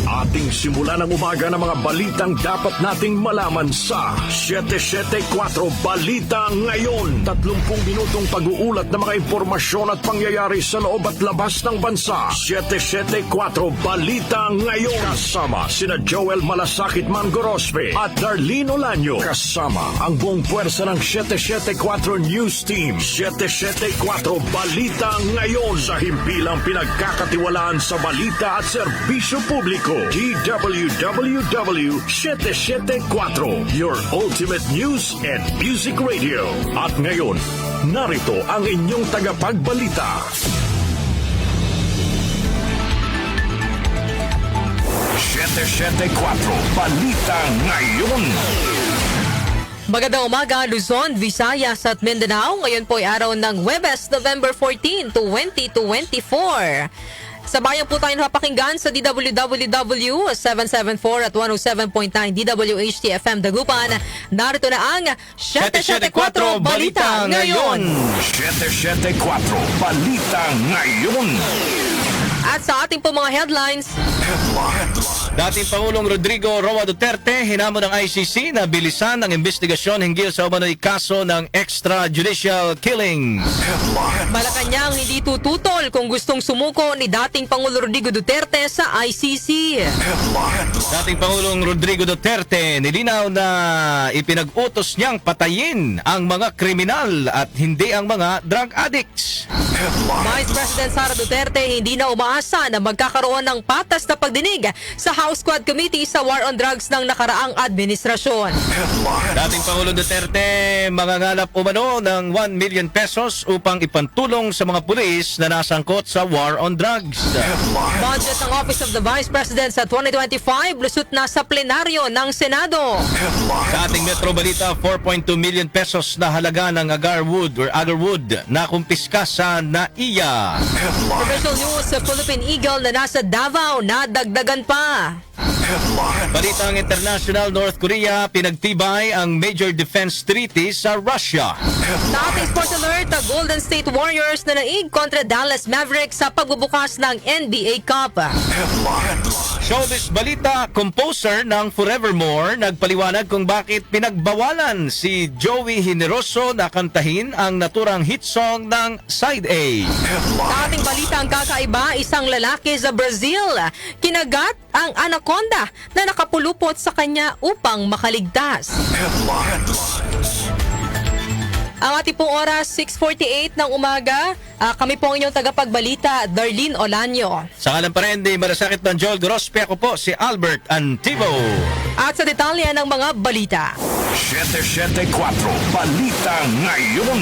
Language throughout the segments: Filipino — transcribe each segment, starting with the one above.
Ating simulan ng umaga ng mga balitang dapat nating malaman sa 774 Balita Ngayon. 30 minutong pag-uulat ng mga impormasyon at pangyayari sa loob at labas ng bansa. 774 Balita Ngayon. Kasama sina Joel Malasakit Mangorospe at Darlene Olanyo. Kasama ang buong puwersa ng 774 News Team. 774 Balita Ngayon. Sa himpilang pinagkakatiwalaan sa balita at serbisyo publiko. DWWW 774, your ultimate news and music radio. At ngayon, narito ang inyong tagapagbalita. 774 Balita Ngayon. Magandang umaga, Luzon, Visayas at Mindanao. Ngayon po ay araw ng Huwebes, November 14, 2024. Sa bayan po tayo napakinggan sa DWWW 774 at 107.9 DWHT-FM Dagupan. Narito na ang 774 Balita Ngayon. 774 Balita Ngayon. At sa ating po mga headlines, Dating Pangulong Rodrigo Roa Duterte hinamon ng ICC na bilisan ang investigasyon hinggil sa umano'y kaso ng extrajudicial killings. Malacanang hindi tututol kung gustong sumuko ni dating Pangulo Rodrigo Duterte sa ICC. Dating Pangulong Rodrigo Duterte nilinaw na ipinag-utos niyang patayin ang mga kriminal at hindi ang mga drug addicts. Vice President Sara Duterte hindi na umaasa na magkakaroon ng patas na pagdinig sa House Quad Committee sa War on Drugs ng nakaraang administrasyon. Dating Pangulong Duterte mangangalap umano ng 1 million pesos upang ipantulong sa mga pulis na nasangkot sa War on Drugs. Budget ng Office of the Vice President sa 2025 lusot na sa plenaryo ng Senado. Sa ating Metro Balita, 4.2 million pesos na halaga ng agarwood na kumpiska sa NAIA. Official news sa Philippine Eagle na nasa Davao na dagdagan pa. Balitang international, North Korea pinagtibay ang major defense treaty sa Russia. Sa ating sports alert, the Golden State Warriors na naig kontra Dallas Mavericks sa pagbubukas ng NBA Cup. Showbiz balita, composer ng Forevermore nagpaliwanag kung bakit pinagbawalan si Joey Generoso na kantahin ang naturang hit song ng Side A. Sa ating balita ang kakaiba, isang lalaki sa Brazil kinagat ang anaconda na nakapulupot sa kanya upang makaligtas. Ang ating pong oras, 6:48 ng umaga. Kami po ang inyong tagapagbalita, Darlene Olanyo. Sa kalan pa rin, di Malasakit ng Joel Gorospe, ako po si Albert Antibo. At sa detalye ng mga balita. 774 Balita Ngayon.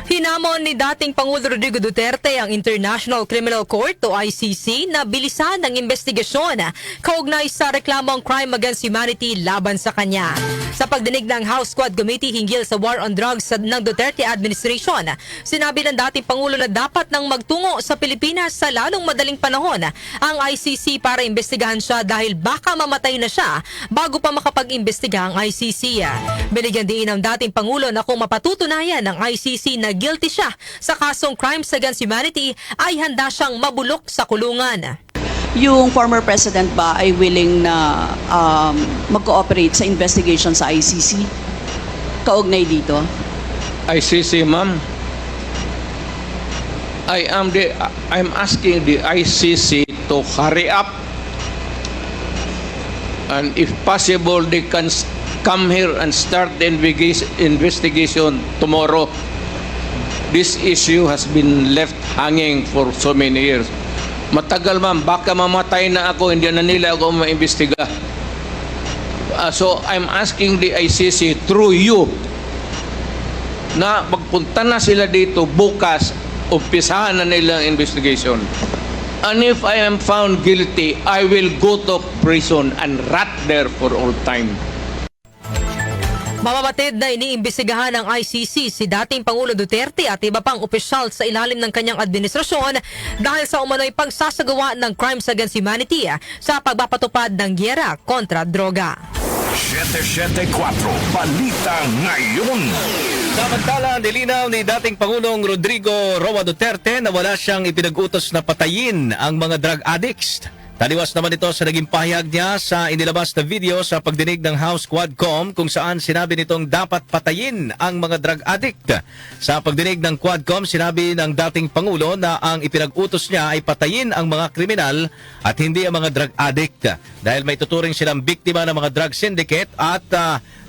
Hinamon ni dating Pangulo Rodrigo Duterte ang International Criminal Court o ICC na bilisan ang investigasyon kaugnay sa reklamong crime against humanity laban sa kanya. Sa pagdinig ng House Quad Committee hinggil sa war on drugs ng Duterte administration, sinabi ng dating Pangulo na dapat nang magtungo sa Pilipinas sa lalong madaling panahon ang ICC para imbestigahan siya dahil baka mamatay na siya bago pa makapag-imbestiga ang ICC. Binigyan din ng dating Pangulo na kung mapatutunayan ng ICC na guilty siya sa kasong crimes against humanity ay handa siyang mabulok sa kulungan. Yung former president ba ay willing na mag-cooperate sa investigation sa ICC? Kaugnay dito? ICC, ma'am. I'm asking the ICC to hurry up, and if possible they can come here and start the investigation tomorrow. This issue has been left hanging for so many years. Matagal, ma'am, baka mamatay na ako, hindi na nila ako maimbestiga. So I'm asking the ICC through you na magpunta na sila dito bukas, umpisahan na nila ang investigation. And if I am found guilty, I will go to prison and rot there for all time. Mamamatid na iniimbestigahan ng ICC si dating Pangulo Duterte at iba pang opisyal sa ilalim ng kanyang administrasyon dahil sa umano'y pagsasagawa ng crimes against humanity sa pagpapatupad ng gyera kontra droga. 774 Balita Ngayon. Samantala, nilinaw ni dating Pangulong Rodrigo Roa Duterte na wala siyang ipinag-utos na patayin ang mga drug addicts. Taliwas naman ito sa naging pahayag niya sa inilabas na video sa pagdinig ng House Quadcom kung saan sinabi nitong dapat patayin ang mga drug addict. Sa pagdinig ng Quadcom, sinabi ng dating Pangulo na ang ipinag-utos niya ay patayin ang mga kriminal at hindi ang mga drug addict dahil may tuturing silang biktima ng mga drug syndicate at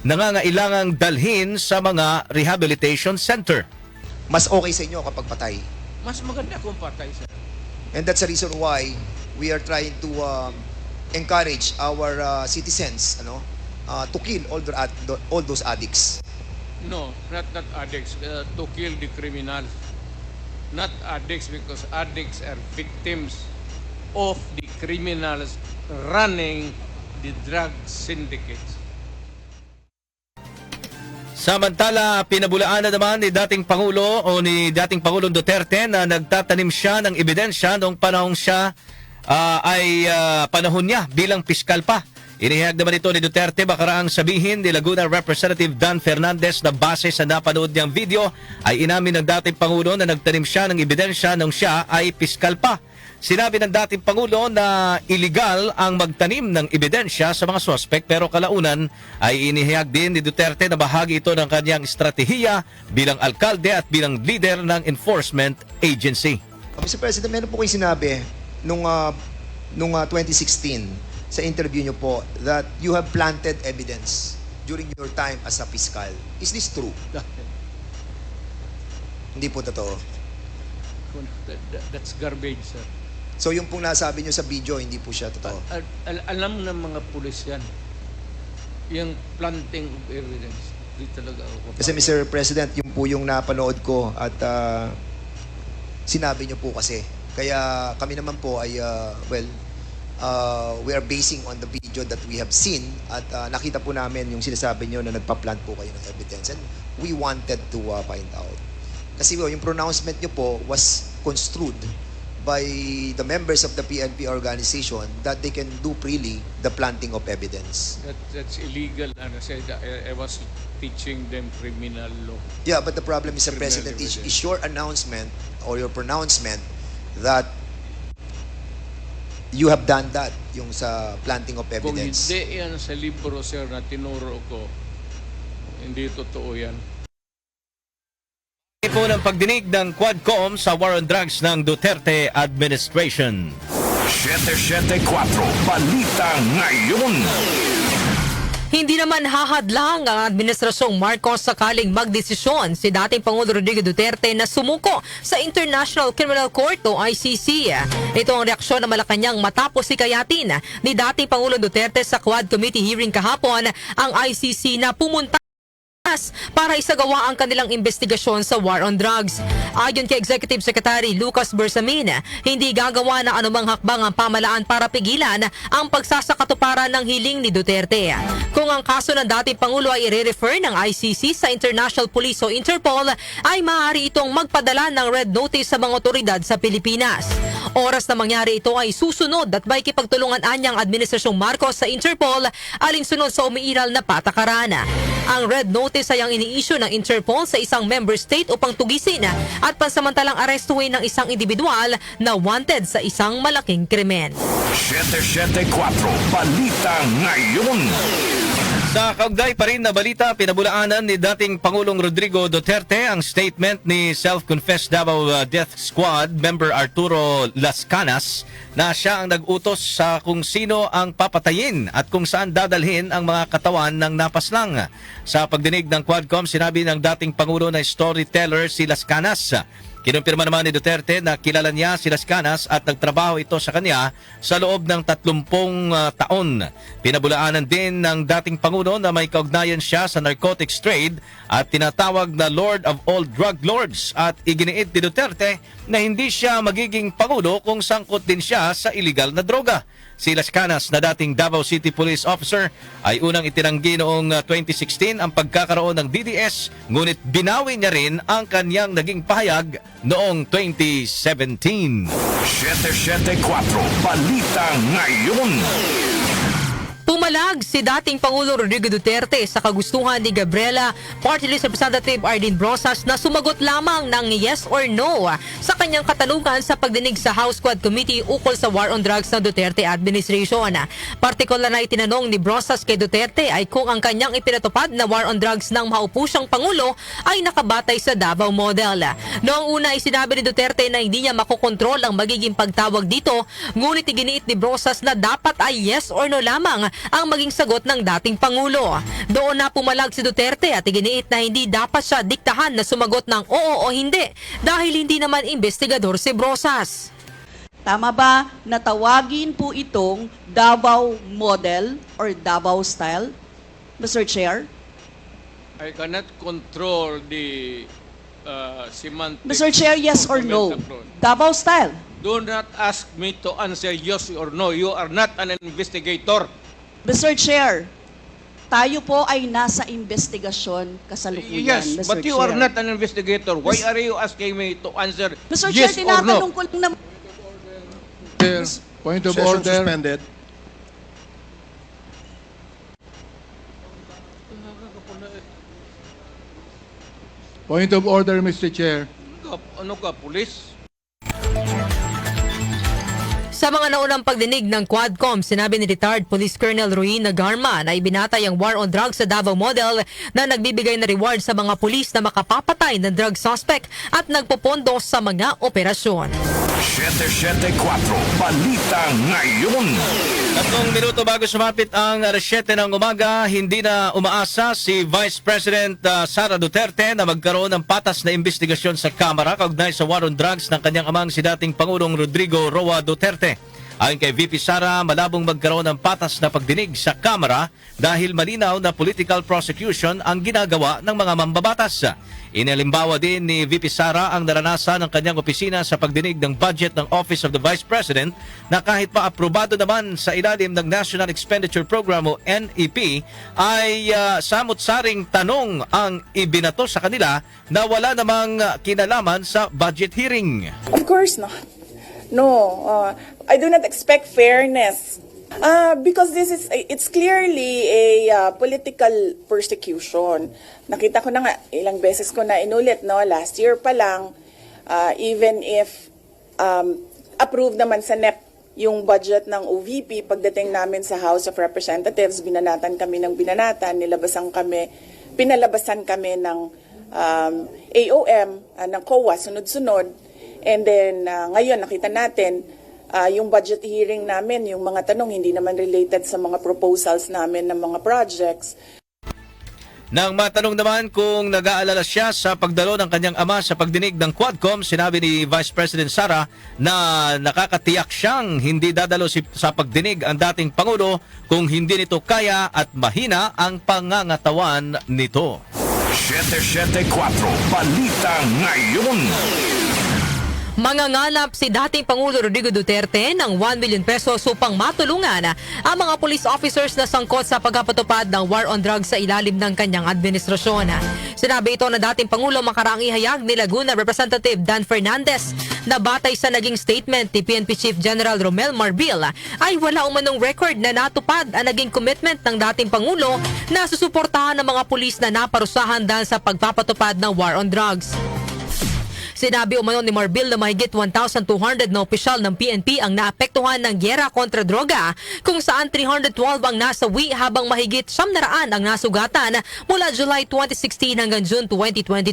nangangailangang dalhin sa mga rehabilitation center. Mas okay sa inyo kapag patay. Mas maganda kung patay, sir. And that's the reason why we are trying to encourage our citizens to kill all those addicts. No, not addicts. To kill the criminals. Not addicts, because addicts are victims of the criminals running the drug syndicates. Samantala, pinabulaan na naman ni dating Pangulo o ni dating Pangulong Duterte na nagtatanim siya ng ebidensya noong panahon siya panahon niya bilang piskal pa. Inihayag naman ito ni Duterte makaraang sabihin ni Laguna Representative Dan Fernandez na base sa napanood niyang video ay inamin ng dating Pangulo na nagtanim siya ng ebidensya nung siya ay piskal pa. Sinabi ng dating Pangulo na iligal ang magtanim ng ebidensya sa mga suspect pero kalaunan ay inihayag din ni Duterte na bahagi ito ng kanyang estratehiya bilang alkalde at bilang leader ng enforcement agency. Mr. President, meron po kayo sinabi nung 2016 sa interview niyo po that you have planted evidence during your time as a fiscal. Is this true? Hindi po totoo. That's garbage, sir. So yung pong nasabi niyo sa video, hindi po siya totoo. Alam ng mga pulis yan. Yung planting of evidence. Di talaga ako. Kasi Mr. President, yung po yung napanood ko at sinabi niyo po kasi. Kaya kami naman po ay, we are basing on the video that we have seen at nakita po namin yung sinasabi niyo na nagpa-plant po kayo ng evidence and we wanted to find out. Kasi yung pronouncement niyo po was construed by the members of the PNP organization that they can do freely the planting of evidence. That's illegal. And I said I was teaching them criminal law. Yeah, but the problem, Mr. President, is your announcement or your pronouncement that you have done that, yung sa planting of Kung evidence. hindi yan sa libro, sir, na tinuro ko, hindi totoo yan. Po ng pagdinig ng Quadcom sa war on drugs ng Duterte administration. 774 Balita Ngayon. Hindi naman hahadlang ang Administrasyong Marcos sakaling magdesisyon si dating Pangulo Rodrigo Duterte na sumuko sa International Criminal Court o ICC. Ito ang reaksyon ng Malacanang matapos hikayatin ni dating Pangulo Duterte sa Quad Committee hearing kahapon ang ICC na pumunta para isagawa ang kanilang investigasyon sa war on drugs. Ayon kay Executive Secretary Lucas Bersamin, hindi gagawa na anumang hakbang ang pamalaan para pigilan ang pagsasakatuparan ng hiling ni Duterte. Kung ang kaso ng dating Pangulo ay i-refer ng ICC sa International Police o Interpol, ay maaari itong magpadala ng red notice sa mga otoridad sa Pilipinas. Oras na mangyari ito ay susunod at may kipagtulungan anyang Administrasyong Marcos sa Interpol alinsunod sa umiiral na patakaran. Ang red notice ay ang ini-issue ng Interpol sa isang member state upang tugisin at pansamantalang arestuhin ng isang individual na wanted sa isang malaking krimen. 774 Balita Ngayon. Sa kaugnay pa rin na balita, pinabulaanan ni dating Pangulong Rodrigo Duterte ang statement ni self-confessed Davao Death Squad member Arturo Las Canas na siya ang nag-utos sa kung sino ang papatayin at kung saan dadalhin ang mga katawan ng napaslang. Sa pagdinig ng Quadcom, sinabi ng dating Pangulo na storyteller si Las Canas. Kinumpirma naman ni Duterte na kilala niya si Las Canas at nagtrabaho ito sa kanya sa loob ng 30 taon. Pinabulaanan din ng dating Pangulo na may kaugnayan siya sa narcotics trade at tinatawag na Lord of all Drug Lords at iginiit ni Duterte na hindi siya magiging Pangulo kung sangkot din siya sa illegal na droga. Si Las Canas na dating Davao City Police Officer ay unang itinanggi noong 2016 ang pagkakaroon ng DDS ngunit binawi niya rin ang kanyang naging pahayag noong 2017. 774 Balita Ngayon. Pumalag si dating Pangulo Rodrigo Duterte sa kagustuhan ni Gabriela Party List Representative Arlene Brosas na sumagot lamang ng yes or no sa kanyang katanungan sa pagdinig sa House Quad Committee ukol sa war on drugs ng Duterte administration. Partikular na itinanong ni Brosas kay Duterte ay kung ang kanyang ipinatupad na war on drugs ng maupo siyang Pangulo ay nakabatay sa Davao Model. Noong una ay sinabi ni Duterte na hindi niya makokontrol ang magiging pagtawag dito, ngunit iginiit ni Brosas na dapat ay yes or no lamang ang maging sagot ng dating Pangulo. Doon na pumalag si Duterte at iginiit na hindi dapat siya diktahan na sumagot ng oo o hindi dahil hindi naman investigador si Brosas. Tama ba na tawagin po itong Davao Model or Davao Style, Mr. Chair? I cannot control the semantic. Mr. Chair, yes or no? approach. Davao Style. Do not ask me to answer yes or no. You are not an investigator. Mr. Chair, tayo po ay nasa investigasyon kasalukuyan, Yes, Mr. but you Chair. are not an investigator. Why are you asking me to answer Mr. Chair, yes or no? tinatanong ko lang naman. Point of Session order. suspended. Point of order, Mr. Chair. Ano ka, pulis? Sa mga naunang pagdinig ng Quadcom, sinabi ni retired Police Colonel Ruina Garma na ibinatay ang war on drugs sa Davao Model na nagbibigay na reward sa mga pulis na makapapatay ng drug suspect at nagpopondo sa mga operasyon. 774 Balita Ngayon. 3 minuto bago sumapit ang 7 ng umaga, hindi na umaasa si Vice President Sara Duterte na magkaroon ng patas na investigasyon sa Kamara kaugnay sa war on drugs ng kanyang amang si dating Pangulong Rodrigo Roa Duterte. Ayon kay VP Sara, malabong magkaroon ng patas na pagdinig sa Kamara dahil malinaw na political prosecution ang ginagawa ng mga mambabatas. Inalimbawa din ni VP Sara ang naranasan ng kanyang opisina sa pagdinig ng budget ng Office of the Vice President na kahit pa aprobado naman sa ilalim ng National Expenditure Program o NEP ay samot-saring tanong ang ibinato sa kanila na wala namang kinalaman sa budget hearing. Of course not. No, I do not expect fairness. Because it's clearly a political persecution. Nakita ko na nga, ilang beses ko na inulit, no? Last year pa lang, even if approved naman sa NEP yung budget ng OVP, pagdating namin sa House of Representatives, binanatan kami ng binanatan, pinalabasan kami ng AOM, ng COA, sunod-sunod. And then, ngayon, nakita natin, yung budget hearing namin, yung mga tanong hindi naman related sa mga proposals namin ng mga projects. Nang matanong naman kung nag-aalala siya sa pagdalo ng kanyang ama sa pagdinig ng Quadcom, sinabi ni Vice President Sara na nakakatiyak siyang hindi dadalo sa pagdinig ang dating Pangulo kung hindi nito kaya at mahina ang pangangatawan nito. 774 Balita Ngayon. Mangangalap si dating Pangulo Rodrigo Duterte ng 1 million pesos upang matulungan ang mga police officers na sangkot sa pagpapatupad ng war on drugs sa ilalim ng kanyang administrasyon. Sinabi ito na dating Pangulo makaraang ihayag ni Laguna Representative Dan Fernandez na batay sa naging statement ni PNP Chief General Romel Marbil ay wala umanong record na natupad ang naging commitment ng dating Pangulo na susuportahan ng mga pulis na naparusahan dahil sa pagpapatupad ng war on drugs. Sinabi umano ni Marbil na mahigit 1,200 na opisyal ng PNP ang naapektuhan ng gyera kontra droga kung saan 312 ang nasawi habang mahigit 900 ang nasugatan mula July 2016 hanggang June 2022.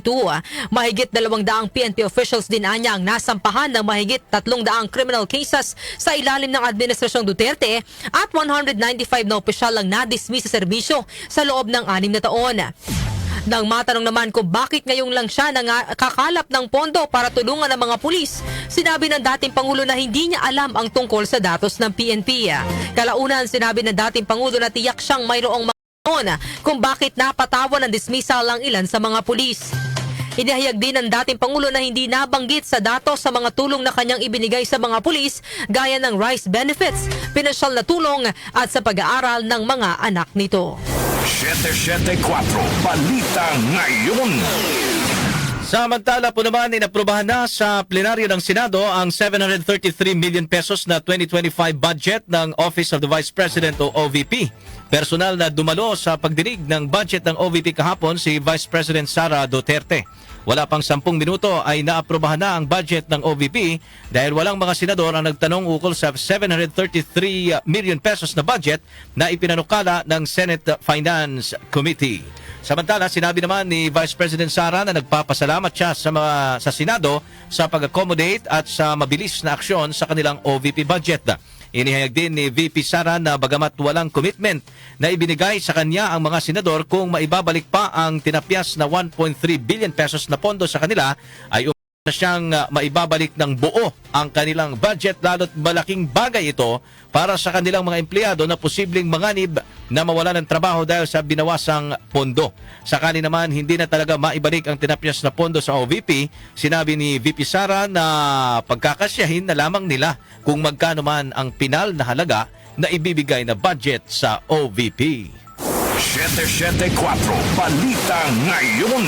Mahigit 200 PNP officials din anya ang nasampahan ng mahigit 300 criminal cases sa ilalim ng Administrasyong Duterte at 195 na opisyal ang nadismiss sa serbisyo sa loob ng 6 na taon. Nang matanong naman kung bakit ngayong lang siya kakalap ng pondo para tulungan ang mga pulis, sinabi ng dating Pangulo na hindi niya alam ang tungkol sa datos ng PNP. Kalaunan, sinabi ng dating Pangulo na tiyak siyang mayroong mga kung bakit napatawan ng dismissal ang ilan sa mga pulis. Inihayag din ng dating Pangulo na hindi nabanggit sa datos sa mga tulong na kanyang ibinigay sa mga pulis gaya ng rice benefits, pinasyal na tulong at sa pag-aaral ng mga anak nito. 774 Balita Ngayon. Samantala po naman, inaprubahan na sa plenaryo ng Senado ang 733 million pesos na 2025 budget ng Office of the Vice President o OVP. Personal na dumalo sa pagdinig ng budget ng OVP kahapon si Vice President Sara Duterte. Wala pang 10 minuto ay naaprubahan na ang budget ng OVP dahil walang mga senador ang nagtanong ukol sa 733 million pesos na budget na ipinanukala ng Senate Finance Committee. Samantala, sinabi naman ni Vice President Sara na nagpapasalamat siya sa Senado sa pag-accommodate at sa mabilis na aksyon sa kanilang OVP budget. Inihayag din ni VP Sara na bagamat walang commitment na ibinigay sa kanya ang mga senador kung maibabalik pa ang tinapyas na 1.3 billion pesos na pondo sa kanila ay na siyang maibabalik ng buo ang kanilang budget, lalo't malaking bagay ito para sa kanilang mga empleyado na posibleng manganib na mawala ng trabaho dahil sa binawasang pondo. Sakali naman hindi na talaga maibalik ang tinapyas na pondo sa OVP, sinabi ni VP Sara na pagkakasyahin na lamang nila kung magkano man ang pinal na halaga na ibibigay na budget sa OVP. 774 Balita Ngayon.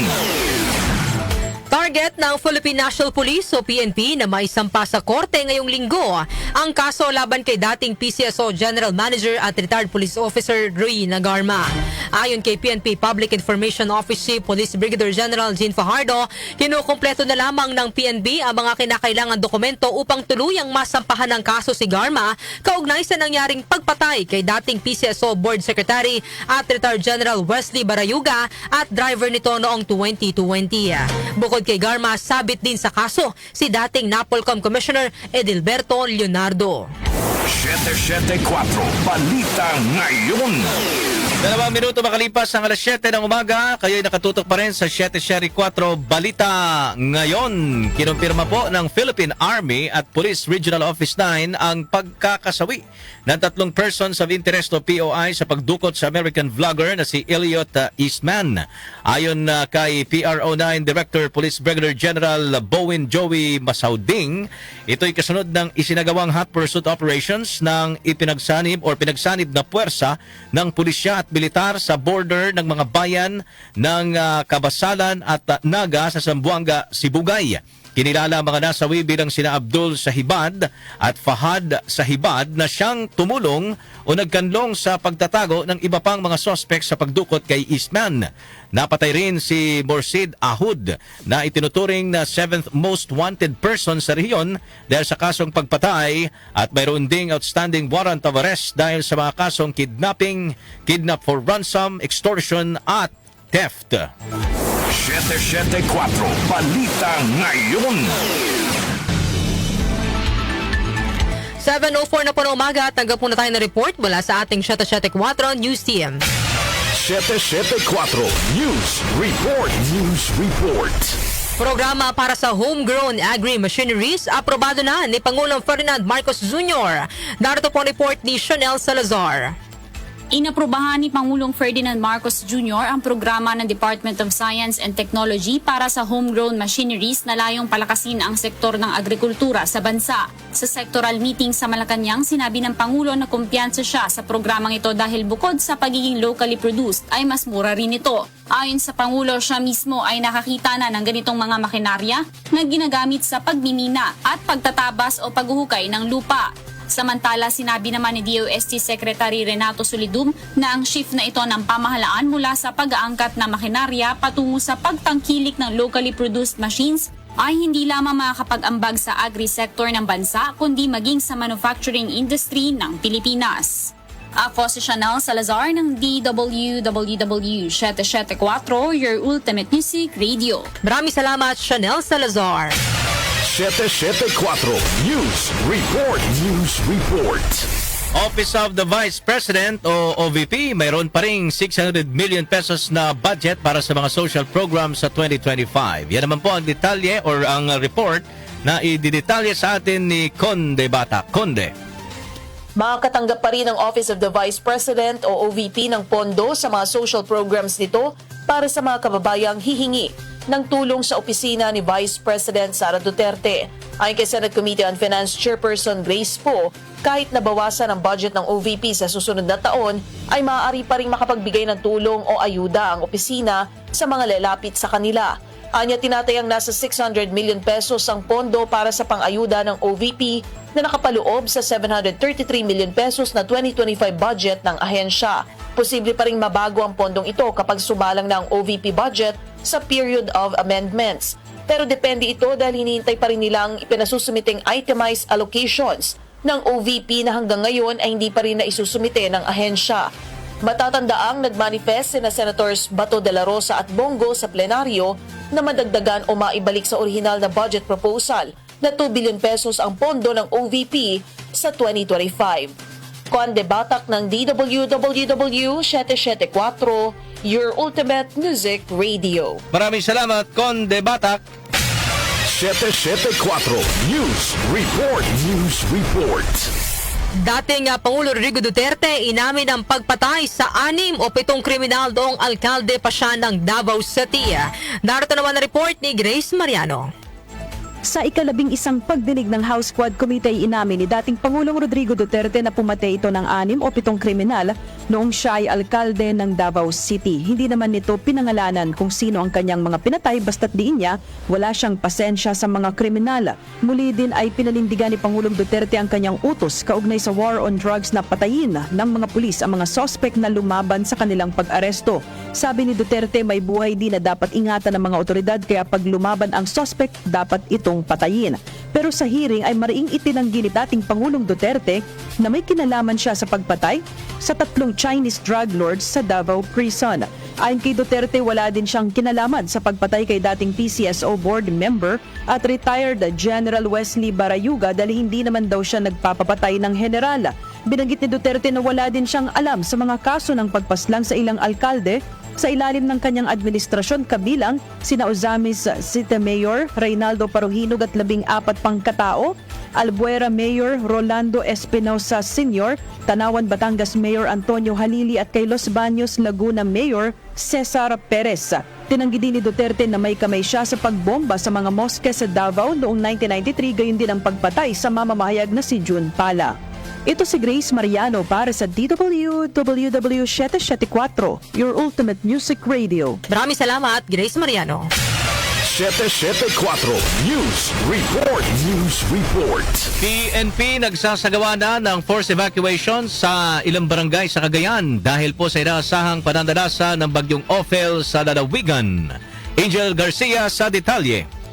Target ng Philippine National Police o PNP na maisampa sa korte ngayong linggo ang kaso laban kay dating PCSO General Manager at retired police officer Rui Nagarma. Ayon kay PNP Public Information Office Chief Police Brigadier General Jean Fajardo, kinukumpleto na lamang ng PNP ang mga kinakailangan dokumento upang tuluyang masampahan ng kaso si Garma kaugnay sa nangyaring pagpatay kay dating PCSO Board Secretary at retired General Wesley Barayuga at driver nito noong 2020. Bukod kay Garma, sabit din sa kaso si dating NAPOLCOM Commissioner Edilberto Leonardo. 774 Balita Ngayon. 2 minuto makalipas ang alas 7 ng umaga, kayo'y nakatutok pa rin sa 774 Balita Ngayon. Kinumpirma po ng Philippine Army at Police Regional Office 9 ang pagkakasawi ng 3 persons of interest o POI sa pagdukot sa American vlogger na si Elliot Eastman. Ayon kay PRO9 Director Police Brigadier General Bowen Joey Masauding, ito'y kasunod ng isinagawang hot pursuit operations ng pinagsanib na puwersa ng pulisya at militar sa border ng mga bayan ng Kabasalan at Naga sa Zamboanga, Sibugay. Kinilala ang mga nasawi bilang sina Abdul Sahibad at Fahad Sahibad na siyang tumulong o nagkanlong sa pagtatago ng iba pang mga sospek sa pagdukot kay Eastman. Napatay rin si Morsid Ahud na itinuturing na 7th most wanted person sa rehiyon dahil sa kasong pagpatay at mayroon ding outstanding warrant of arrest dahil sa mga kasong kidnapping, kidnap for ransom, extortion at theft. 774 Balita Ngayon. 7:04 na po ng umaga at tanggap muna tayo ng report mula sa ating 774 News Team. 774 News Report. News Report. Programa para sa homegrown agri-machineries, aprobado na ni Pangulong Ferdinand Marcos Jr. Narito po ang report ni Chanel Salazar. Inaprubahan ni Pangulong Ferdinand Marcos Jr. ang programa ng Department of Science and Technology para sa homegrown machineries na layong palakasin ang sektor ng agrikultura sa bansa. Sa sectoral meeting sa Malacanang, sinabi ng Pangulo na kumpiyansa siya sa programang ito dahil bukod sa pagiging locally produced ay mas mura rin ito. Ayon sa Pangulo, siya mismo ay nakakita na ng ganitong mga makinarya na ginagamit sa pagmimina at pagtatabas o paghuhukay ng lupa. Samantala, sinabi naman ni DOST Secretary Renato Solidum na ang shift na ito ng pamahalaan mula sa pag-aangkat na makinarya patungo sa pagtangkilik ng locally produced machines ay hindi lamang makakapag-ambag sa agri-sector ng bansa kundi maging sa manufacturing industry ng Pilipinas. Ako si Chanel Salazar ng DWWW 774, your ultimate music radio. Maraming salamat, Chanel Salazar. 774 News Report. News Report. Office of the Vice President o OVP, mayroon pa ring 600 million pesos na budget para sa mga social programs sa 2025. Yan naman po ang detalye or ang report na ididetalye sa atin ni Conde Bata. Conde. Makakatanggap pa rin ang Office of the Vice President o OVP ng pondo sa mga social programs nito para sa mga kababayang hihingi ng tulong sa opisina ni Vice President Sara Duterte. Ayon kay Senate Committee on Finance Chairperson Grace Poe, kahit nabawasan ang budget ng OVP sa susunod na taon, ay maaari pa rin makapagbigay ng tulong o ayuda ang opisina sa mga lalapit sa kanila. Anya tinatayang nasa 600 million pesos ang pondo para sa pang-ayuda ng OVP na nakapaloob sa 733 million pesos na 2025 budget ng ahensya. Posible pa ring mabago ang pondong ito kapag sumalang na ang OVP budget sa period of amendments. Pero depende ito dahil hinihintay pa rin nilang ipinasusumiting itemized allocations ng OVP na hanggang ngayon ay hindi pa rin naisusumite ng ahensya. Matatandaang nagmanifest sina Senators Bato de la Rosa at Bongo sa plenaryo na madagdagan o maibalik sa orihinal na budget proposal na 2 billion pesos ang pondo ng OVP sa 2025. Conde Batak ng DWWW 774, your ultimate music radio. Maraming salamat, Conde Batak. 774 News Report. News Report. Dating Pangulo Rodrigo Duterte inamin ang pagpatay sa 6 o 7 kriminal doong alkalde pa siya ng Davao City. Narito naman ang report ni Grace Mariano. Sa ika-11 pagdinig ng House Quad Committee, inamin ni dating Pangulong Rodrigo Duterte na pumatay ito ng 6 o 7 kriminal noong siya ay alkalde ng Davao City. Hindi naman nito pinangalanan kung sino ang kanyang mga pinatay basta't diin niya wala siyang pasensya sa mga kriminal. Muli din ay pinanindigan ni Pangulong Duterte ang kanyang utos kaugnay sa war on drugs na patayin ng mga pulis ang mga sospek na lumaban sa kanilang pag-aresto. Sabi ni Duterte may buhay din na dapat ingatan ng mga otoridad kaya pag lumaban ang sospek dapat itong patayin. Pero sa hearing ay mariing itinanggi ni dating Pangulong Duterte na may kinalaman siya sa pagpatay sa 3 Chinese drug lords sa Davao Prison. Ayon kay Duterte, wala din siyang kinalaman sa pagpatay kay dating PCSO board member at retired General Wesley Barayuga dahil hindi naman daw siya nagpapapatay ng general. Binanggit ni Duterte na wala din siyang alam sa mga kaso ng pagpaslang sa ilang alkalde sa ilalim ng kanyang administrasyon kabilang sina Ozamis City Mayor Reynaldo Paruhinog at 14 pang katao, Albuera Mayor Rolando Espinosa Sr., Tanawan Batangas Mayor Antonio Halili at kay Los Baños Laguna Mayor Cesar Perez. Tinanggi din ni Duterte na may kamay siya sa pagbomba sa mga moske sa Davao noong 1993, gayon din ang pagpatay sa mamamahayag na si June Pala. Ito si Grace Mariano para sa DWWW 774, your ultimate music radio. Maraming salamat, Grace Mariano. 774 News Report. News Report. PNP nagsasagawa na ng forced evacuation sa ilang barangay sa Cagayan dahil po sa inaasahang panandalasa ng bagyong Ophel sa lalawigan. Angel Garcia sa detalye.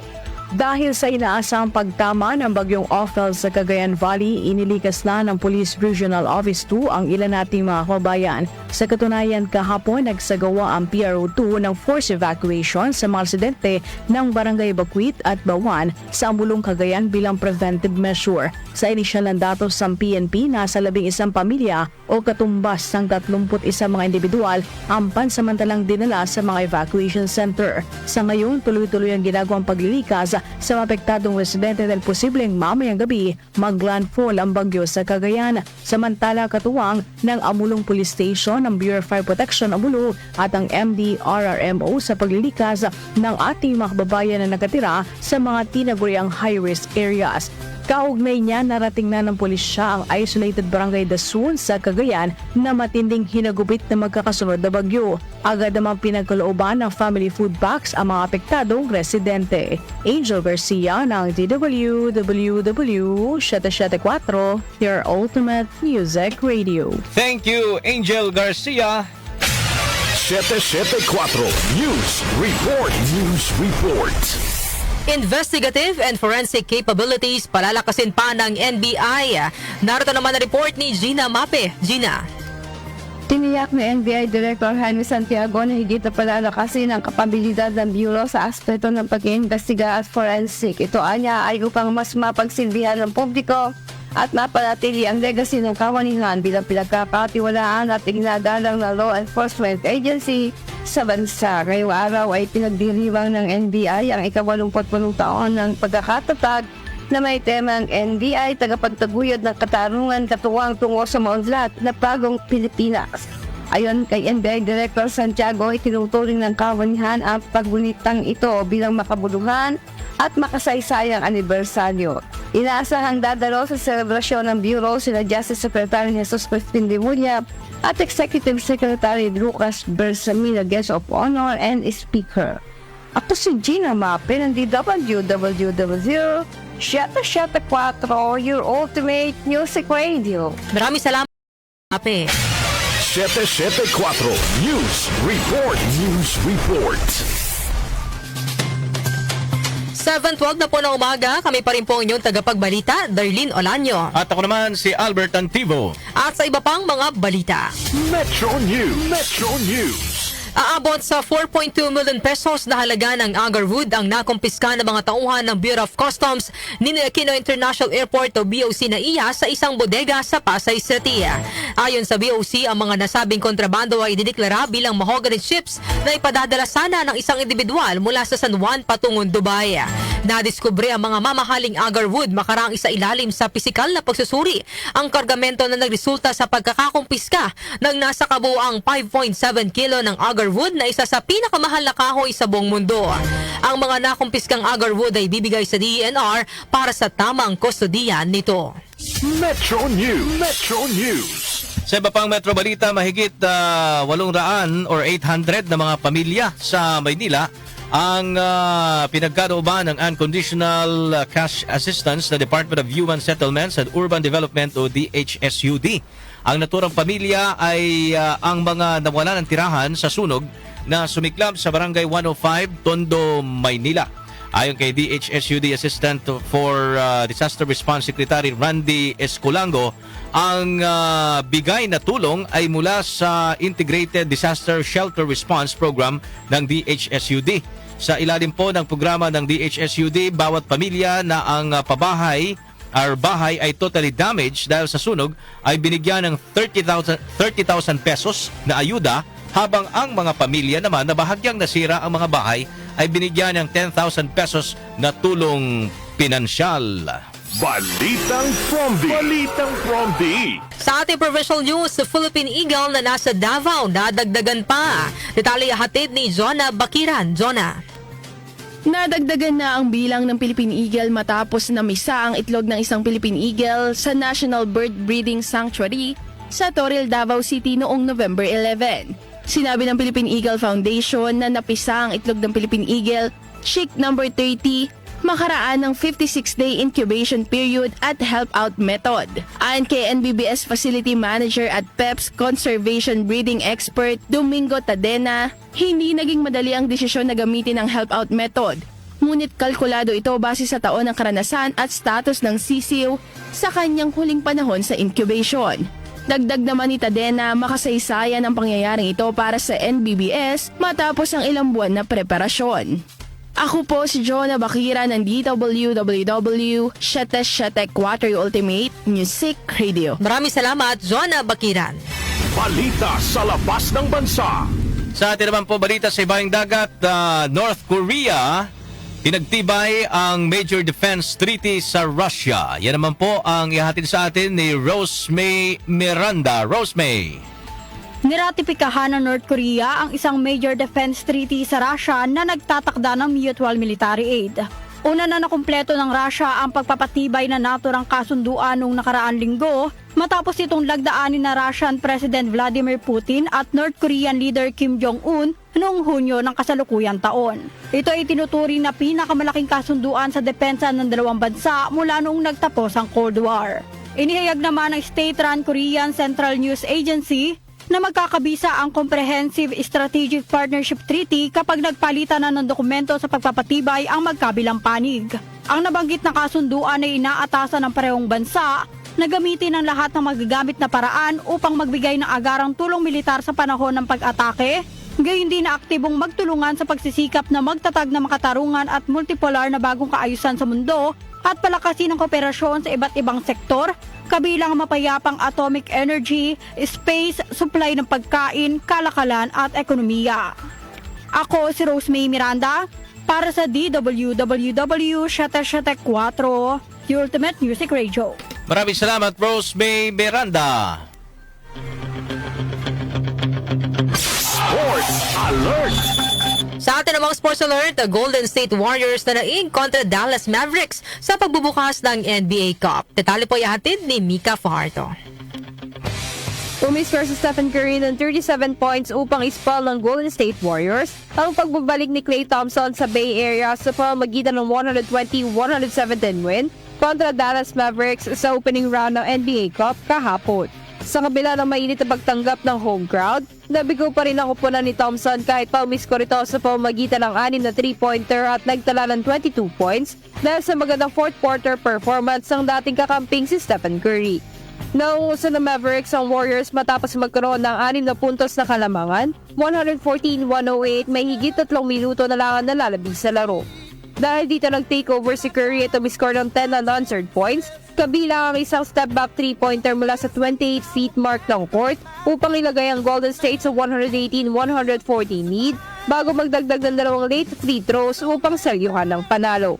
Dahil sa inaasang pagtama ng bagyong Ophel sa Cagayan Valley, inilikas na ng Police Regional Office 2 ang ilan nating mga kabayan. Sa katunayan, kahapon nagsagawa ang PRO2 ng forced evacuation sa mga residente ng Barangay Bakwit at Bawan sa Amulong, Cagayan bilang preventive measure. Sa inisyal ng datos ng PNP, nasa 11 pamilya o katumbas ng 31 mga individual ang pansamantalang dinala sa mga evacuation center. Sa ngayon, tuloy-tuloy ang ginagawang paglilikas sa apektadong residente dahil posibleng mamayang gabi maglandfall ang bagyo sa Cagayan. Samantala, katuwang ng Amulong Police Station ng Bureau of Fire Protection Amulo at ang MDRRMO sa paglilikas ng ating mga kababayan na nakatira sa mga tinaguriang high-risk areas. Kaugnay niya, narating na ng pulisya ang isolated barangay Dasun sa Cagayan na matinding hinagupit na magkakasunod na bagyo. Agad namang pinagkalooban ng family food packs ang mga apektadong residente. Angel Garcia ng DWWW 774, your ultimate music radio. Thank you, Angel Garcia. 774 News Report. News Report. Investigative and forensic capabilities palalakasin pa ng NBI. Narito naman ang report ni Gina Mape. Gina. Tiniyak ni NBI Director Henry Santiago na higit na palalakasin ang kapabilidad ng Bureau sa aspeto ng pag-iimbestiga at forensic. Ito anya ay upang mas mapagsilbihan ng publiko at mapanatili ang legacy ng kawanihan bilang pinagkakatiwalaan at iginagalang na law enforcement agency sa bansa. Ngayong araw ay pinagdiriwang ng NBI ang ika-88 taon ng pagkakatatag na may temang NBI tagapagtaguyod ng katarungan katuwang tungo sa maunlad na bagong Pilipinas. Ayon kay NBI Director Santiago, itinuturing ng kawanihan ang pagbunitang ito bilang makabuluhan at makasaysayang anibersaryo. Inaasahang dadalo sa selebrasyon ng Bureau sina Justice Secretary Jesus Crispin Dimunya at Executive Secretary Lucas Bersamina, Guest of Honor and Speaker. Ako si Gina Mape ng DWWW-774, your ultimate music radio. Maraming salamat, Ape. 774 News Report. News Report. 7:12 na po na umaga, kami pa rin po ang inyong tagapagbalita, Darlene Olanyo. At ako naman si Albert Antivo. At sa iba pang mga balita. Metro News. Metro News. Aabot sa 4.2 million pesos na halaga ng agarwood ang nakumpiska ng mga tauhan ng Bureau of Customs ni Aquino International Airport o BOC na iya sa isang bodega sa Pasay City. Ayon sa BOC, ang mga nasabing kontrabando ay idineklara bilang mahogany chips na ipadadala sana ng isang individual mula sa San Juan patungong Dubai. Nadiskubre ang mga mamahaling agarwood makaraang isa ilalim sa pisikal na pagsusuri ang kargamento na nagresulta sa pagkakakumpiska ng nasa kabuuang 5.7 kilo ng agarwood na isa sa pinakamahal na kahoy sa buong mundo. Ang mga nakumpiskang agarwood ay bibigay sa DENR para sa tamang kustodiyan nito. Metro News. Metro News. Sa iba pang Metro Balita, mahigit 800 or 800 na mga pamilya sa Maynila ang pinagkalooban ng Unconditional Cash Assistance na Department of Human Settlements and Urban Development o DHSUD. Ang naturang pamilya ay ang mga nawala ng tirahan sa sunog na sumiklab sa Barangay 105, Tondo, Maynila. Ayon kay DHSUD Assistant for Disaster Response Secretary Randy Escolango, ang bigay na tulong ay mula sa Integrated Disaster Shelter Response Program ng DHSUD. Sa ilalim po ng programa ng DHSUD, bawat pamilya na ang bahay ay totally damaged dahil sa sunog ay binigyan ng 30,000 pesos na ayuda, habang ang mga pamilya naman na bahagyang nasira ang mga bahay ay binigyan ng 10,000 pesos na tulong pinansyal. Balitang from the. Sa ating provincial news, sa Philippine Eagle na nasa Davao, nadagdagan pa. Detalye hatid ni Jonah Bakiran. Jonah. Nadagdagan na ang bilang ng Philippine Eagle matapos na misa ang itlog ng isang Philippine Eagle sa National Bird Breeding Sanctuary sa Toril, Davao City noong November 11. Sinabi ng Philippine Eagle Foundation na napisa ang itlog ng Philippine Eagle, chick number 30, makaraan ng 56-day incubation period at help-out method. Ayon kay NBBS Facility Manager at PEPS Conservation Breeding Expert Domingo Tadena, hindi naging madali ang desisyon na gamitin ang help-out method. Ngunit kalkulado ito base sa taon ng karanasan at status ng sisiw sa kanyang huling panahon sa incubation. Dagdag naman ni Tadena, makasaysayan ang pangyayaring ito para sa NBBS matapos ang ilang buwan na preparasyon. Ako po si Jonah Bakira ng DWWW-774 Ultimate Music Radio. Maraming salamat, Jonah Bakiran. Balita sa labas ng bansa. Sa atin naman po balita sa ibang dagat, North Korea pinagtibay ang Major Defense Treaty sa Russia. Yan naman po ang ihahatid sa atin ni Rosemay Miranda. Rosemay. Niratipikahan ng North Korea ang isang major defense treaty sa Russia na nagtatakda ng mutual military aid. Una na nakumpleto ng Russia ang pagpapatibay na naturang kasunduan noong nakaraan linggo matapos itong lagdaanin na Russian President Vladimir Putin at North Korean leader Kim Jong-un noong Hunyo ng kasalukuyang taon. Ito ay tinuturing na pinakamalaking kasunduan sa depensa ng dalawang bansa mula noong nagtapos ang Cold War. Inihayag naman ng state-run Korean Central News Agency na magkakabisa ang Comprehensive Strategic Partnership Treaty kapag nagpalitan na ng dokumento sa pagpapatibay ang magkabilang panig. Ang nabanggit na kasunduan ay inaatasan ng parehong bansa na gamitin ang lahat ng magagamit na paraan upang magbigay ng agarang tulong militar sa panahon ng pag-atake, gayon din na aktibong magtulungan sa pagsisikap na magtatag na makatarungan at multipolar na bagong kaayusan sa mundo at palakasin ang kooperasyon sa iba't ibang sektor, kabilang mapayapang atomic energy, space, supply ng pagkain, kalakalan at ekonomiya. Ako si Rosemay Miranda para sa DWWW-774, The Ultimate Music Radio. Maraming salamat, Rosemay Miranda. Sports Alert! Sa atin namang sports alert, the Golden State Warriors na naing kontra Dallas Mavericks sa pagbubukas ng NBA Cup. Detalye po ihatid ni Mika Fajardo. Umiscore si Stephen Curry ng 37 points upang ispal ng Golden State Warriors ang pagbabalik ni Klay Thompson sa Bay Area sa pamamagitan ng 120-117 win kontra Dallas Mavericks sa opening round ng NBA Cup kahapon. Sa kabila ng mainit na pagtanggap ng home crowd, nabigo pa rin ang kupunan ni Thompson kahit pa umiskor ito sa pamamagitan ng 6 na 3-pointer at nagtala ng 22 points dahil sa magandang fourth quarter performance ng dating kakamping si Stephen Curry. Nauuso ng Mavericks ang Warriors matapos magkaroon ng 6 na puntos na kalamangan, 114-108, may higit 3 minuto na lang ang nalalabig sa laro. Dahil dito nag-takeover si Curry at umiscore ng 10 unanswered points, kabilang ang isang step-back 3-pointer mula sa 28 feet mark ng court upang ilagay ang Golden State sa 118-114 lead bago magdagdag ng 2 late free throws upang salyuhan ng panalo.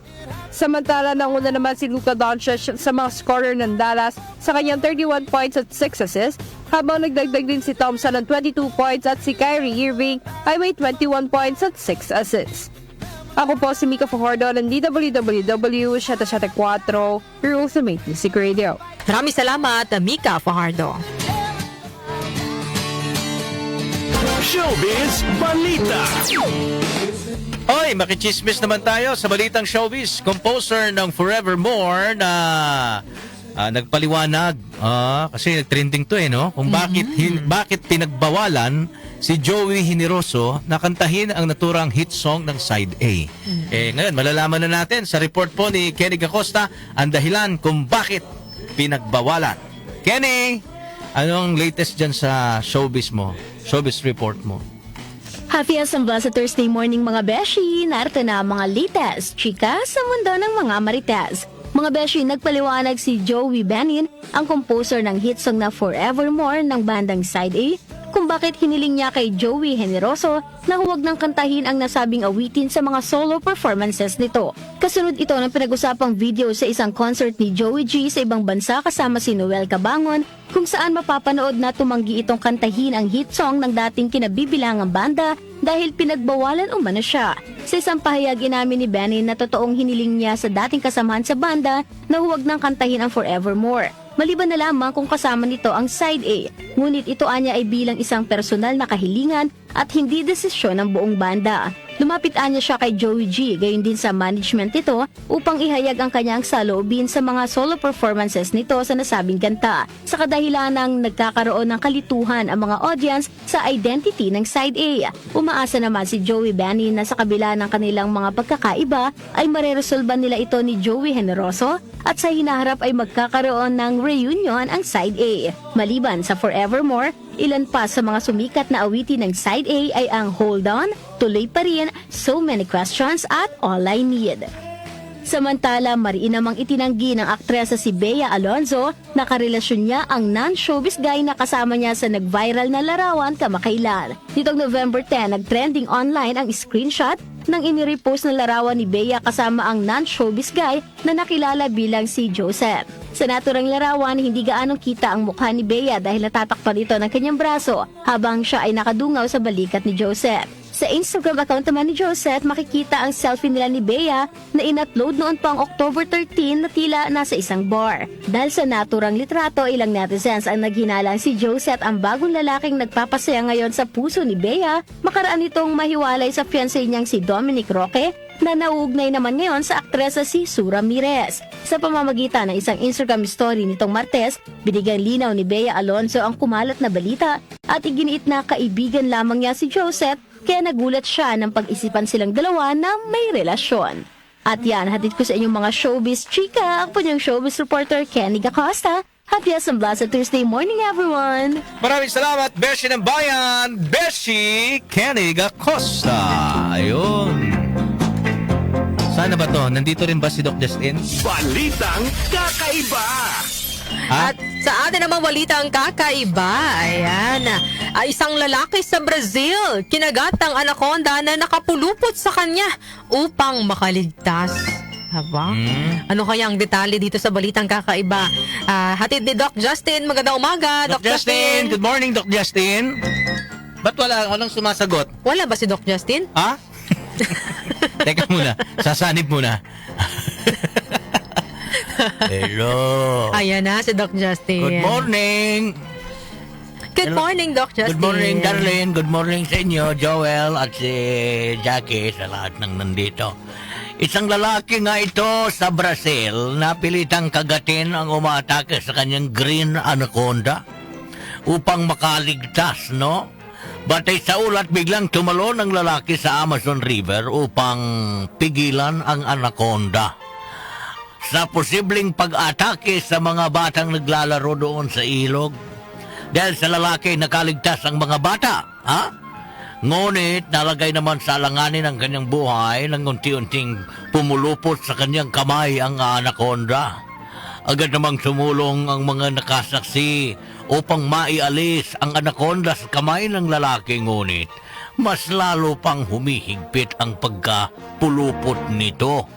Samantala, nanguna naman si Luka Doncic sa mga scorer ng Dallas sa kanyang 31 points at 6 assists, habang nagdagdag din si Thompson ng 22 points at si Kyrie Irving ay may 21 points at 6 assists. Ako po si Mika Fajardo ng DWWW 774 Rules of Music Radio. Maraming salamat, Mika Fajardo. Showbiz Balita. Oy, makichismis naman tayo sa balitang showbiz. Composer ng Forevermore na nagpaliwanag kasi nagtrending to no? Kung bakit pinagbawalan si Joey Generoso na kantahin ang naturang hit song ng Side A. Ngayon, malalaman na natin sa report po ni Kenny Acosta ang dahilan kung bakit pinagbawalan. Kenny, anong latest dyan sa showbiz mo? Showbiz report mo? Happy Asambla sa Thursday morning mga beshi. Narito na ang mga latest chika sa mundo ng mga marites. Mga beshi, nagpaliwanag si Joey Benin, ang composer ng hit song na Forevermore ng bandang Side A, kung bakit hiniling niya kay Joey Generoso na huwag nang kantahin ang nasabing awitin sa mga solo performances nito. Kasunod ito ng pinag-usapang video sa isang concert ni Joey G sa ibang bansa kasama si Noel Cabangon, kung saan mapapanood na tumanggi itong kantahin ang hit song ng dating kinabibilangang banda dahil pinagbawalan umano siya. Sa isang pahayag, inamin ni Benin na totoong hiniling niya sa dating kasamahan sa banda na huwag nang kantahin ang Forevermore. Maliban na lamang kung kasama nito ang Side A, ngunit ito anya ay bilang isang personal na kahilingan at hindi desisyon ng buong banda. Lumapit anya siya kay Joey G, gayon din sa management nito, upang ihayag ang kanyang saloobin sa mga solo performances nito sa nasabing kanta, sa kadahilan ng nagkakaroon ng kalituhan ang mga audience sa identity ng Side A. Umaasa naman si Joey Benin na sa kabila ng kanilang mga pagkakaiba ay mareresolban nila ito ni Joey Generoso at sa hinaharap ay magkakaroon ng reunion ang Side A. Maliban sa Forevermore, ilan pa sa mga sumikat na awitin ng Side A ay ang Hold On, Tuloy Pa Rin, So Many Questions at All I Need. Samantala, mariin namang itinanggi ng aktresa si Bea Alonzo na karelasyon niya ang non-showbiz guy na kasama niya sa nag-viral na larawan kamakailan. Nitong November 10, nag-trending online ang screenshot ng inirepost na larawan ni Bea kasama ang non-showbiz guy na nakilala bilang si Joseph. Sa naturang larawan, hindi gaanong kita ang mukha ni Bea dahil natatakpan ito ng kanyang braso habang siya ay nakadungaw sa balikat ni Joseph. Sa Instagram account naman ni Joseph, makikita ang selfie nila ni Bea na in-upload noon pang October 13 na tila nasa isang bar. Dahil sa naturang litrato, ilang netizens ang naghinalang si Joseph ang bagong lalaking nagpapasaya ngayon sa puso ni Bea, makaraan itong mahiwalay sa fiancé niyang si Dominic Roque na nauugnay naman ngayon sa aktresa si Sue Ramirez. Sa pamamagitan ng isang Instagram story nitong Martes, binigyan linaw ni Bea Alonzo ang kumalat na balita at iginiit na kaibigan lamang niya si Joseph, kaya nagulat siya nang pag-isipan silang dalawa na may relasyon. At yan, hatid ko sa inyong mga showbiz chika, ang punyang showbiz reporter Kenny Acosta. Happy Asambla sa Thursday morning, everyone! Maraming salamat, Beshi ng Bayan, Beshi Kenny Acosta. Ayun. Sana ba to? Nandito rin ba si Doc Justin? Balitang kakaiba. At sa atin naman balitang kakaiba, ayan, isang lalaki sa Brazil, kinagat ang anaconda na nakapulupot sa kanya upang makaligtas. Haba? Ano kaya ang detalye dito sa balitang kakaiba? Hatid ni Doc Justin. Magandang umaga, Doc Justin. Good morning, Doc Justin. Ba't walang sumasagot? Wala ba si Doc Justin? Ha? Teka muna, sasanib muna. Hello. Ayan na si Doc Justin. Good morning. Good morning, Doc Justin. Good morning, Darlene. Good morning sa inyo, Joel at si Jackie, sa lahat ng nandito. Isang lalaki nga ito sa Brazil na pilitang kagatin ang umaatake sa kanyang green anaconda upang makaligtas, no? Batay sa ulat, biglang tumalon ang lalaki sa Amazon River upang pigilan ang anaconda sa posibleng pag-atake sa mga batang naglalaro doon sa ilog. Dahil sa lalaki, nakaligtas ang mga bata, ha? Ngunit, nalagay naman sa alanganin ang kanyang buhay nang unti-unting pumulupot sa kanyang kamay ang anaconda. Agad namang sumulong ang mga nakasaksi upang maialis ang anaconda sa kamay ng lalaki, ngunit mas lalo pang humihigpit ang pagkapulupot nito.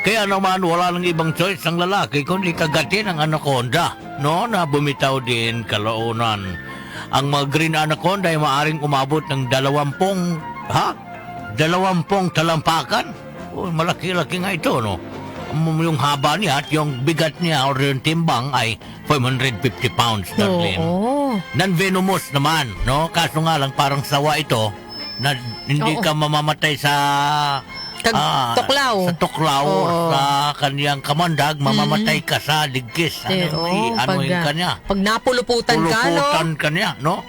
Kaya naman wala nang ibang choice ang lalaki kundi kagatin ang anaconda, no? Na bumitaw din kalaunan. Ang mga green anaconda ay maaring umabot ng 20 talampakan. Oh, malaki-laki nga ito, no? Yung haba niya at yung bigat niya o yung timbang ay 550 pounds, Darlene. Non-venomous naman, no? Kaso nga lang parang sawa ito na hindi ka mamamatay sa tuklaw. Sa tuklaw, sa kaniyang kamandag, mamamatay ka sa ligkis. Anuhin ka niya. Pag napuluputan ka, no? Puluputan ka niya, no?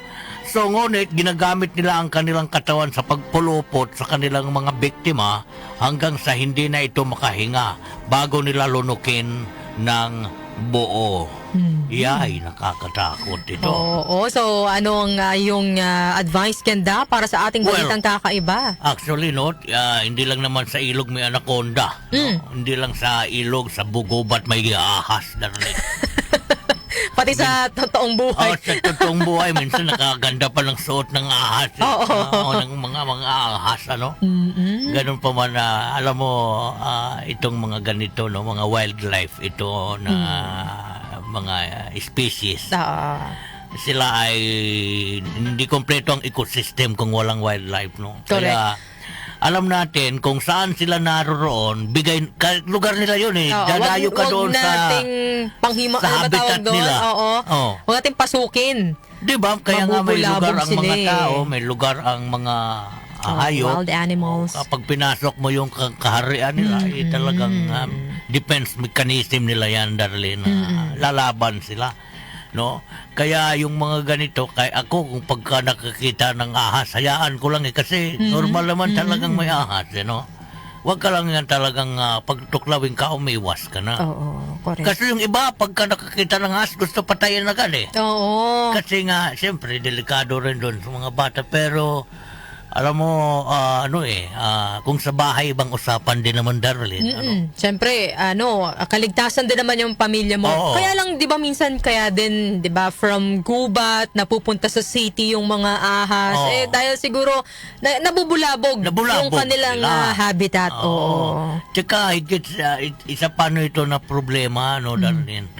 So, ngunit, ginagamit nila ang kanilang katawan sa pagpulupot sa kanilang mga biktima hanggang sa hindi na ito makahinga bago nila lunukin ng buo. Yay, nakakatakot ito. Oo, so anong yung advice ganda para sa ating balitang kakaiba? Actually, no, hindi lang naman sa ilog may anaconda. No? Hindi lang sa ilog, sa bugubat may ahas. Pati sa totoong buhay. Sa totoong buhay, minsan nakaganda pa ng suot ng ahas. Ng mga ahas, ano? Ganun pa man, alam mo, itong mga ganito, no, mga wildlife, ito na mga species. Sila ay hindi kompleto ang ecosystem kung walang wildlife, no? Correct. Kaya alam natin kung saan sila naroon, lugar nila yun eh. Dadayo ka doon sa habitat nila. Huwag natin pasukin. Diba? Kaya nga may lugar ang mga tao, may lugar ang mga hayop. Wild animals. Kapag pinasok mo yung kaharian nila, talagang defense mechanism nila yan, Darlene. Lalaban sila. No? Kaya yung mga ganito, kay ako kung pagka nakakita ng ahas, hayaan ko lang kasi normal naman talagang may ahas, no? Huwag ka lang yan talagang pagtuklawin ka, umiwas ka na. Correct. Kasi yung iba, pagka nakakita ng ahas, gusto patayin agad eh. Kasi nga, siyempre, delikado rin doon sa mga bata, pero alam mo, kung sa bahay, ibang usapan din naman, Darlene. Siyempre, kaligtasan din naman yung pamilya mo. Kaya lang, di ba, minsan kaya din, di ba, from gubat, napupunta sa city yung mga ahas. Dahil siguro, nabubulabog yung kanilang habitat. Tsaka, isa pa ito na problema, Darlene.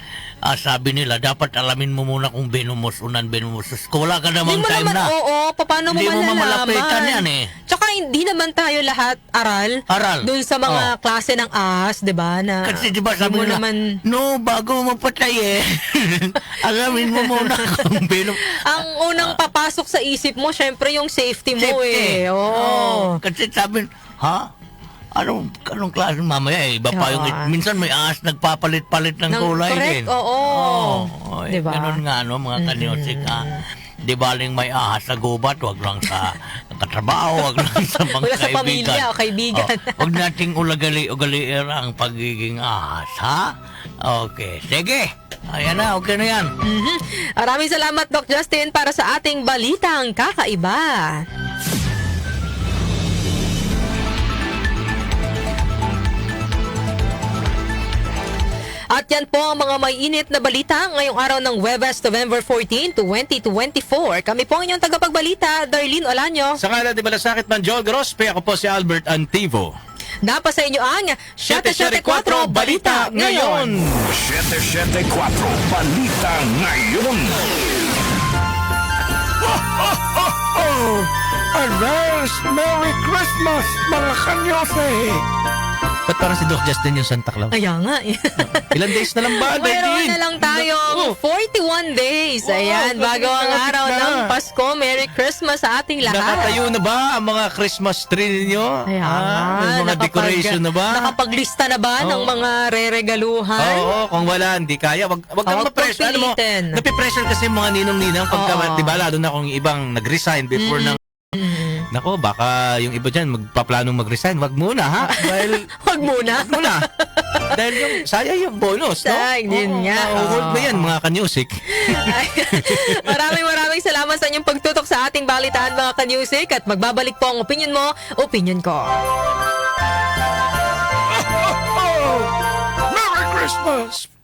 Sabi nila, dapat alamin mo muna kung venomous o non-venomous. Kung wala ka namang time na. Paano mo malalaman? Hindi mo mamalapitan yan eh. Tsaka hindi naman tayo lahat aral. Doon sa mga klase ng ahas, di ba? Kasi di ba sabi nila, bago mo mapatay alamin mo muna kung venomous. Ang unang papasok sa isip mo, syempre yung safety mo eh. Kasi sabi, Anong klase mamaya iba pa yung minsan may ahas nagpapalit-palit ng kulay din. Diba? Ganun nga mga kanyosik. Di baling may ahas sa gubat, wag lang sa katrabaho, wag lang sa mga wala kaibigan. Sa pamilya o kaibigan. Wag nating ugali-ugaliin ang pagiging ahas, ha? Okay, sige. Ayan na, okay na yan. Maraming salamat, Doc Justin, para sa ating balitang kakaiba. At yan po ang mga may init na balita ngayong araw ng Huwebes, November 14, 2024. Kami po ang inyong tagapagbalita, Darlene Olanyo. Sa ngalan di Malasakit ng Joel Grospe, ako po si Albert Antivo. Napa sa inyo ang 774 Balita Ngayon. 774 Balita Ngayon. Advance Merry Christmas, mga kanyose! Ba't parang si Doc Justin yung Santa Claus? Kaya nga eh. Ilan days na lang ba? Mayroon na lang tayong 41 days. Ayan, bago ang araw ng Pasko. Merry Christmas sa ating lahat. Nakatayo na ba ang mga Christmas tree ninyo? Ayan, May mga decoration na ba? Nakapaglista na ba ng mga reregaluhan? Oo, kung wala, hindi kaya. Wag kang ma-pressure. Alam mo, napipressure kasi yung mga ninong-ninang pagka, diba, lalo na kung ibang nag-resign before ng Nako, baka yung iba dyan magpaplanong mag-resign. Wag muna, ha? Dahil... Wag muna? Dahil yung, sayang yung bonus, no? Yun nga. Hold na yan, mga kanyusik. Maraming salamat sa inyong pagtutok sa ating balitaan, mga kanyusik. At magbabalik po ang opinion mo, opinion ko. Merry Christmas!